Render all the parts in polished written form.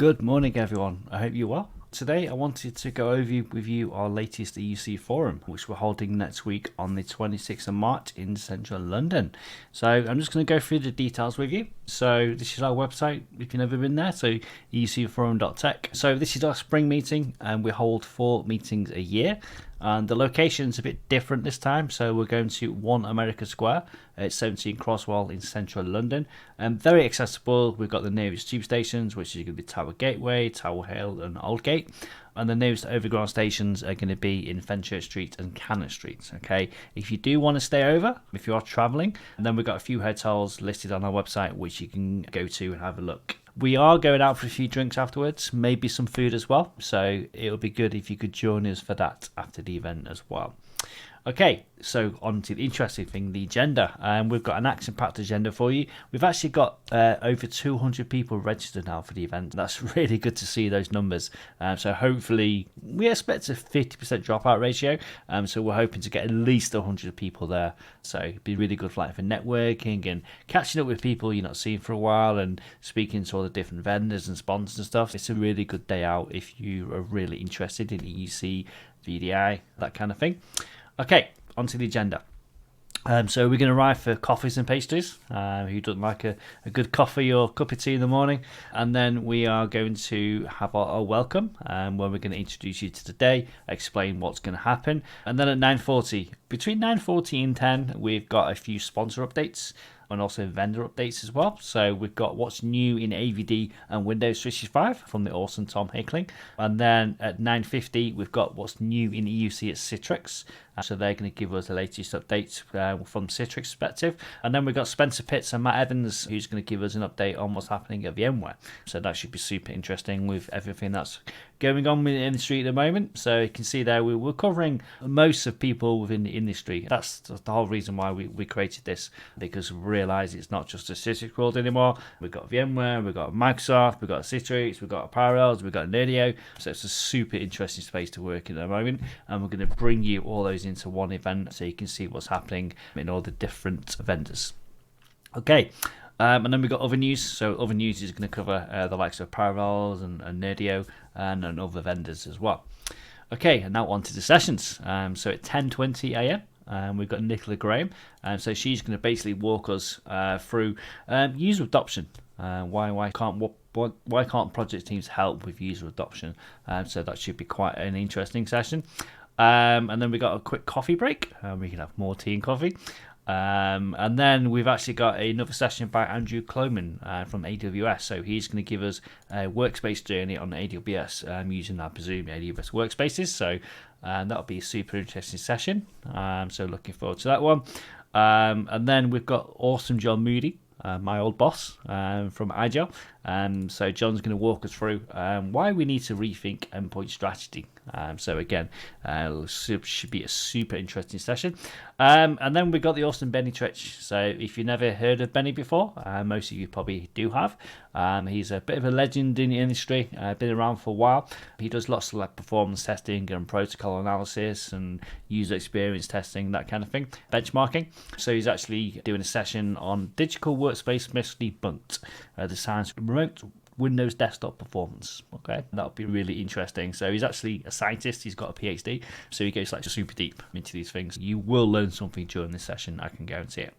Good morning, everyone. I hope you're well. Today, I wanted to go over with you our latest EUC Forum, which we're holding next week on the 26th of March in central London. So I'm just going to go through the details with you. So this is our website, if you've never been there, so eucforum.tech. So this is our spring meeting, and we hold 4 meetings a year. And the location's a bit different this time, so we're going to 1 America Square at 17 Crosswell in central London. Very accessible. We've got the nearest tube stations, which is going to be Tower Gateway, Tower Hill and Aldgate. And the nearest overground stations are going to be in Fenchurch Street and Cannon Street. Okay, if you do want to stay over, if you are travelling, then we've got a few hotels listed on our website which you can go to and have a look. We are going out for a few drinks afterwards, maybe some food as well. So it would be good if you could join us for that after the event as well. Okay, so on to the interesting thing, the agenda. We've got an action-packed agenda for you. We've actually got over 200 people registered now for the event. That's really good to see those numbers. So hopefully, we expect a 50% dropout ratio. So we're hoping to get at least 100 people there. So it'd be really good for networking and catching up with people you're not seeing for a while and speaking to all the different vendors and sponsors and stuff. It's a really good day out if you are really interested in EUC, VDI, that kind of thing. Okay, onto the agenda. So we're going to arrive for coffees and pastries. Who doesn't like a good coffee or cup of tea in the morning? And then we are going to have our welcome, where we're going to introduce you to the day, explain what's going to happen. And then at 9:40, between 9:40 and 10, we've got a few sponsor updates and also vendor updates as well. So we've got what's new in AVD and Windows 365 from the awesome Tom Hickling. And then at 9:50, we've got what's new in EUC at Citrix. So they're going to give us the latest updates from Citrix perspective. And then we've got Spencer Pitts and Matt Evans, who's going to give us an update on what's happening at VMware. So that should be super interesting with everything that's going on in the industry at the moment. So you can see there we're covering most of people within the industry. That's the whole reason why we created this, because we realise it's not just a Citrix world anymore. We've got VMware, we've got Microsoft, we've got Citrix, we've got Parallels, we've got Nerdio. So it's a super interesting space to work in at the moment. And we're going to bring you all those into one event so you can see what's happening in all the different vendors. Okay. And then we've got other news. So other news is going to cover the likes of Parallels and Nerdio and other vendors as well. Okay, and now on to the sessions. So at 10:20 a.m. We've got Nicola Graham. So she's going to basically walk us through user adoption. Why can't project teams help with user adoption? So that should be quite an interesting session. And then we got a quick coffee break. We can have more tea and coffee. And then we've actually got another session by Andrew Kloman from AWS. So he's going to give us a workspace journey on AWS using, I presume, AWS workspaces. So that'll be a super interesting session. So looking forward to that one. And then we've got awesome John Moody, my old boss from Agile. So John's going to walk us through why we need to rethink endpoint strategy. So again, should be a super interesting session. And then we've got the awesome Benny Tritch. So if you've never heard of Benny before, most of you probably do have. He's a bit of a legend in the industry, been around for a while. He does lots of performance testing and protocol analysis and user experience testing, that kind of thing, benchmarking. So he's actually doing a session on digital workspace myths debunked, the science of remote Windows desktop performance. Okay, that'll be really interesting. So he's actually a scientist, he's got a PhD, so he goes super deep into these things. You will learn something during this session, I can guarantee it.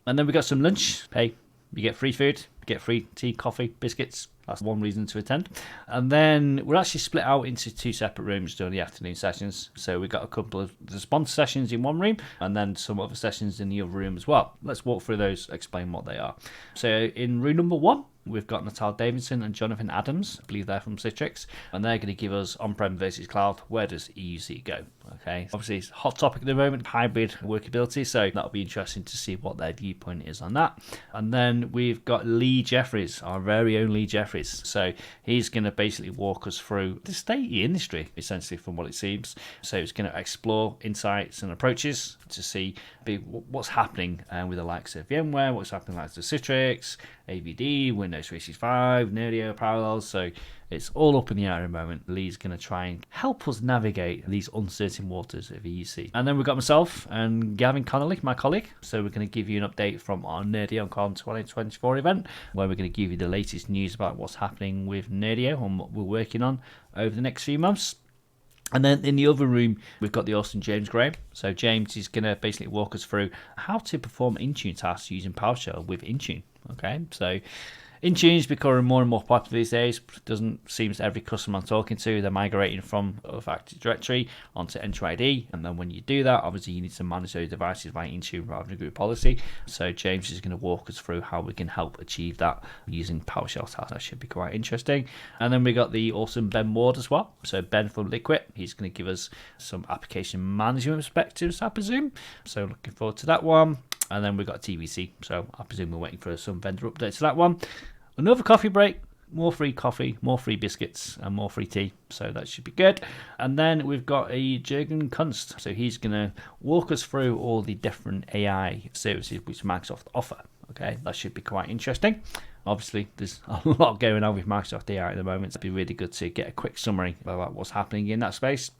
And then we got some lunch. Hey, you get free food, you get free tea, coffee, biscuits. That's one reason to attend. And then we're actually split out into 2 separate rooms during the afternoon sessions. So we've got a couple of the sponsor sessions in one room and then some other sessions in the other room as well. Let's walk through those, explain what they are. So in room number 1, we've got Natal Davidson and Jonathan Adams, I believe they're from Citrix, and they're going to give us on-prem versus cloud. Where does EUC go? Okay, obviously it's a hot topic at the moment, hybrid workability, so that'll be interesting to see what their viewpoint is on that. And then we've got Lee Jeffries, our very own Lee Jeffries. So he's going to basically walk us through the state of the industry, essentially, from what it seems. So he's going to explore insights and approaches to see what's happening with the likes of VMware, what's happening with the likes of Citrix, AVD, Windows Windows 365, Nerdio, Parallels, so it's all up in the air at the moment. Lee's going to try and help us navigate these uncertain waters of EUC. And then we've got myself and Gavin Connolly, my colleague. So we're going to give you an update from our NerdioCon 2024 event, where we're going to give you the latest news about what's happening with Nerdio and what we're working on over the next few months. And then in the other room, we've got the awesome James Graham. So James is going to basically walk us through how to perform Intune tasks using PowerShell with Intune. Okay, so Intune is becoming more and more popular these days. Doesn't seem that every customer I'm talking to, they're migrating from Active Directory onto Enter ID, and then when you do that, obviously you need to manage those devices via Intune rather than group policy. So James is going to walk us through how we can help achieve that using PowerShell tasks. That should be quite interesting. And then we got the awesome Ben Ward as well. So Ben from Liquid, he's going to give us some application management perspectives, I presume. So looking forward to that one. And then we've got TBC, so I presume we're waiting for some vendor updates to that one. Another coffee break, more free coffee, more free biscuits, and more free tea, so that should be good. And then we've got a Jürgen Kunst, so he's going to walk us through all the different AI services which Microsoft offer. Okay, that should be quite interesting. Obviously, there's a lot going on with Microsoft AI at the moment. It'd be really good to get a quick summary about what's happening in that space.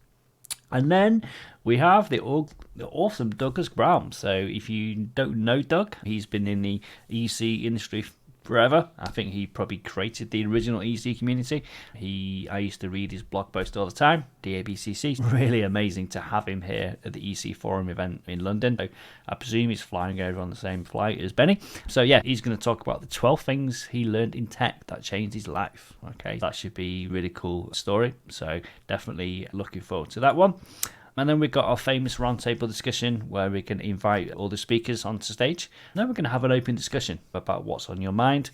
And then we have the awesome Douglas Brown. So if you don't know Doug, he's been in the EC industry forever. I think he probably created the original EC community. I used to read his blog post all the time, DABCC. Really amazing to have him here at the EC Forum event in London. So I presume he's flying over on the same flight as Benny. So yeah, he's going to talk about the 12 things he learned in tech that changed his life. Okay, that should be a really cool story. So definitely looking forward to that one. And then we've got our famous roundtable discussion where we can invite all the speakers onto stage. And then we're going to have an open discussion about what's on your mind.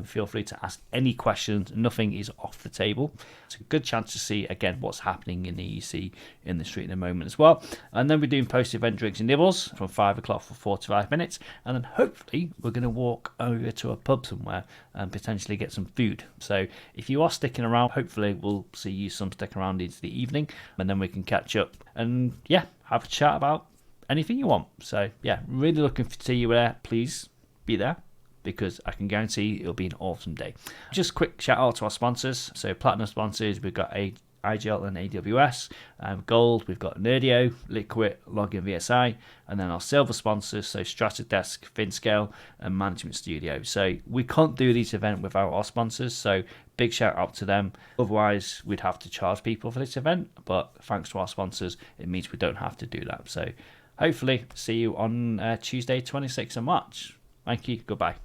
Feel free to ask any questions. Nothing is off the table. It's a good chance to see, again, what's happening in the EC industry at the moment as well. And then we're doing post-event drinks and nibbles from 5 o'clock for 45 minutes. And then hopefully we're going to walk over to a pub somewhere and potentially get some food. So if you are sticking around, hopefully we'll see you some stick around into the evening. And then we can catch up and yeah, have a chat about anything you want. So yeah, really looking to see you there. Please be there, because I can guarantee it'll be an awesome day. Just quick shout out to our sponsors. So platinum sponsors, we've got IGL and AWS. Gold, we've got Nerdio, Liquid, Login VSI, and then our silver sponsors, so Stratodesk, FinScale, and Management Studio. So we can't do this event without our sponsors, so big shout out to them. Otherwise, we'd have to charge people for this event, but thanks to our sponsors, it means we don't have to do that. So hopefully, see you on Tuesday, 26th of March. Thank you. Goodbye.